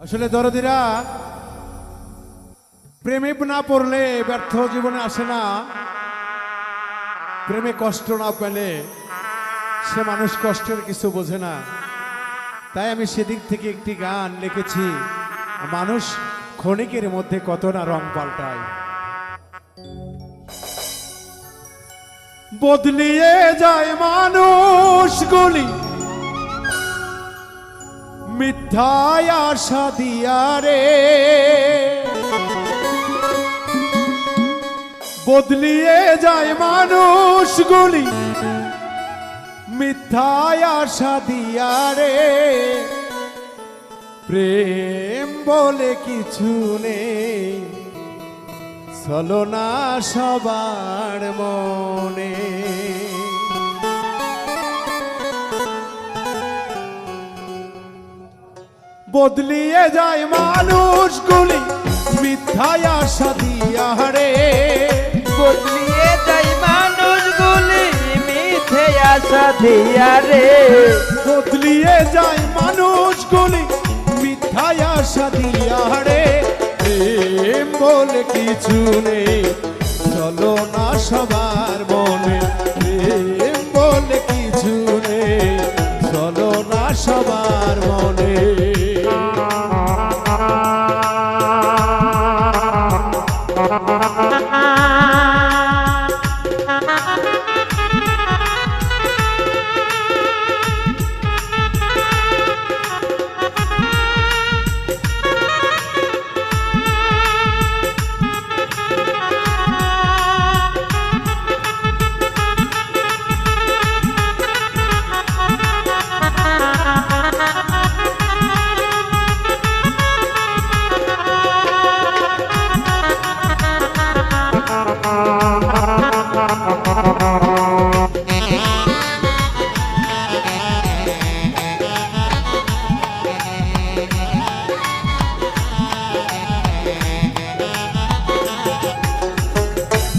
আসলে দরদিরা প্রেমে না পড়লে ব্যর্থ জীবনে আসে না। প্রেমে কষ্ট না পেলে সে মানুষ কষ্টের কিছু বোঝে না। তাই আমি সেদিক থেকে একটি গান লিখেছি, মানুষ ক্ষণিকের মধ্যে কত না রং পাল্টায়। বদলিয়ে যায় মানুষগুলি মিথ্যায় আশা দিয়া রে, বদলিয়ে যায় মানুষগুলি মিথ্যায় আশা দিয়া রে। প্রেম বলে কিছু নেই, ছলনা সবার মনে। বদলিয়ে যায় মানুষগুলি মিথ্যায় আশা দিয়া রে, বদলিয়ে যায় মানুষগুলি মিথ্যে আশা দিয়া রে। বদলিয়ে যায় মানুষগুলি মিথ্যায় আশা দিয়া রে। প্রেম বলে কিছু নেই, চলো না সবার মনে। প্রেম বলে কিছু নেই, চলো না সবার মনে।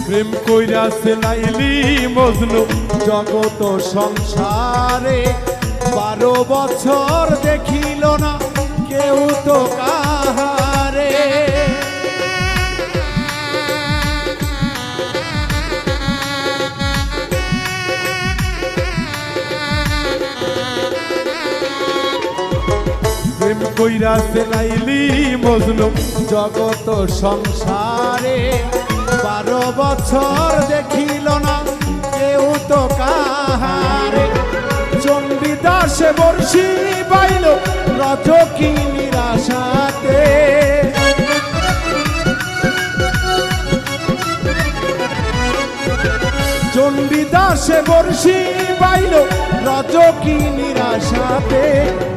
প্রেম কইরাছে লাইলি মজনু জগত সংসারে, 12 বছর দেখিল না কেউ তো কাহারে। প্রেম কইরাছে লাইলি মজনু জগত সংসারে, 12 বছর দেখিল না কেউ তো কাহারে। চণ্ডীদাসে বর্ষি পাইল রজকি নিরাশাতে, চণ্ডীদাসে বর্ষি পাইল রজকি নিরাশাতে।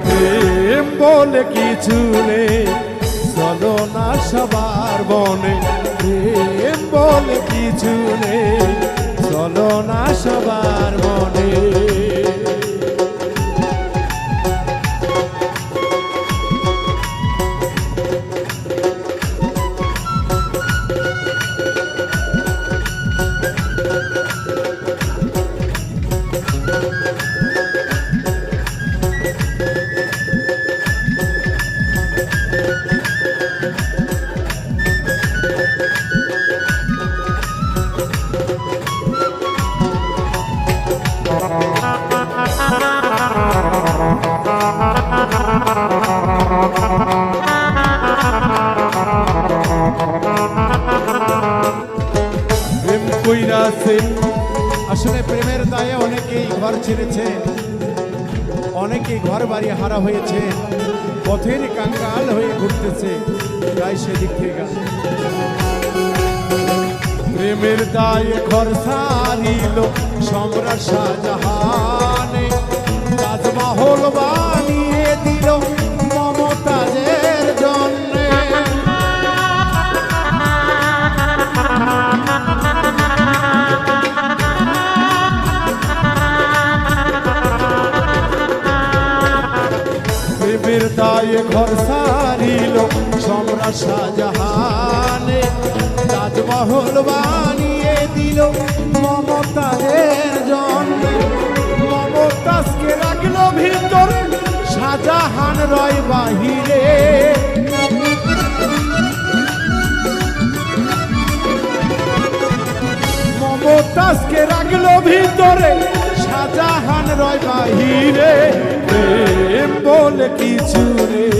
প্রেম বলে কিছু নেই, চলো না সবার বনে। প্রেম বলে কিছু নেই, চলো না সবার মনে। প্রেম কইরাছে, আসলে প্রেমের দায়ে অনেকেই ঘর ছেড়েছে, অনেকেই ঘর বাড়ি হারা হয়েছে, পথের কাঙ্গাল হয়ে ঘুরতেছে। তাই সেদিক থেকে প্রেমের দায়ে ঘর ছাড়িল সম্রাট শাহজাহানে, তাজমহল বানিয়ে দিল মমতাজের জন্যে। প্রেমের দায়ে ঘর ছাড়িল সম্রাট শাহজাহানে, তাজমহল বানিয়ে দিল মমতাজের জন্যে। মমতাজকে রাখলো ভিতরে, শাহজাহান রয় বাহিরে। রয় বাহিরে প্রেম বলে কিছু নেই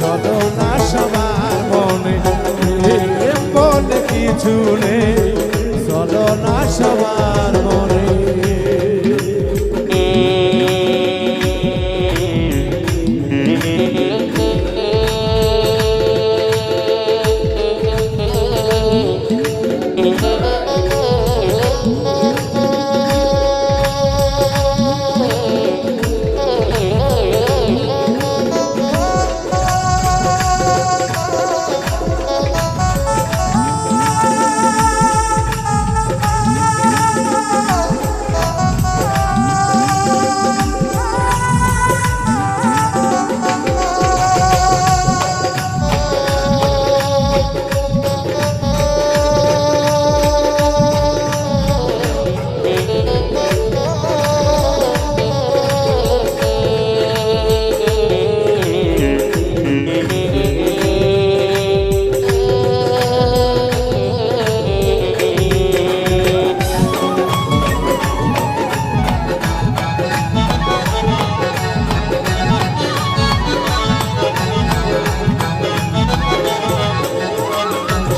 চলো না সবার মনে প্রেম বলে কিছু নেই চলো না সবার মনে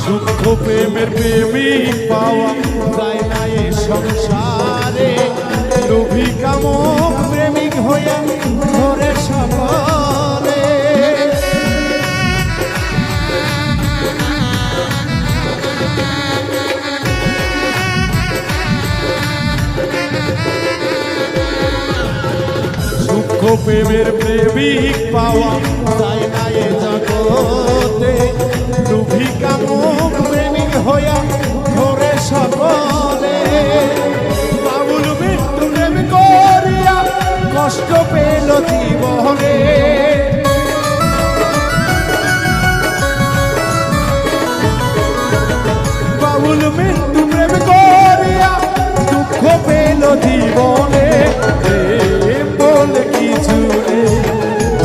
দুঃখ প্রেমের প্রেমিক পাওয়া যায় না এ সংসারে লোভী কামক প্রেমিক হইয়া ধরে সকলে দুঃখ প্রেমের প্রেমিক পাওয়া যায় না এ জগতে লোভী কামক প্রেমিক হইয়া ধরে সকলে বাবুল মৃত্যু প্রেম করিয়া কষ্ট পেল জীবনে বাবুল মৃত্যু প্রেম করিয়া দুঃখ পেল জীবনে প্রেম বলে কিছু নেই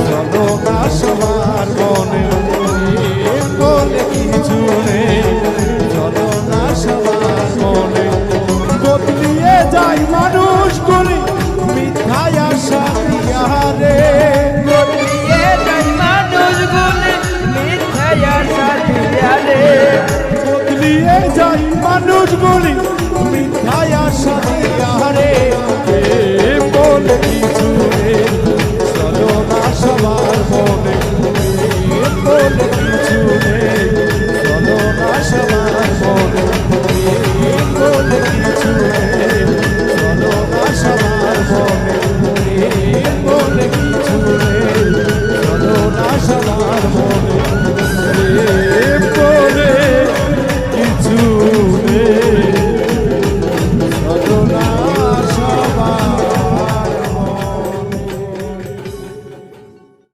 চলো না সবার মনে প্রেম বলে কিছু নেই চলো না সবার মনে বদলিয়ে যায় মানুষগুলি মিথ্যায় আশা দিয়ারে বদলিয়ে যায় মানুষগুলি মিথ্যায় আশা দিয়ারে বদলিয়ে যায় মানুষগুলি মিথ্যায় আশা দিয়ারে প্রেম বলে কিছু নেই চলো না সবার মনে প্রেম বলে কিছু নেই চলো না সবার মনে প্রেম বলে কিছু নেই চলো না সবার মনে প্রেম বলে কিছু নেই চলো না সবার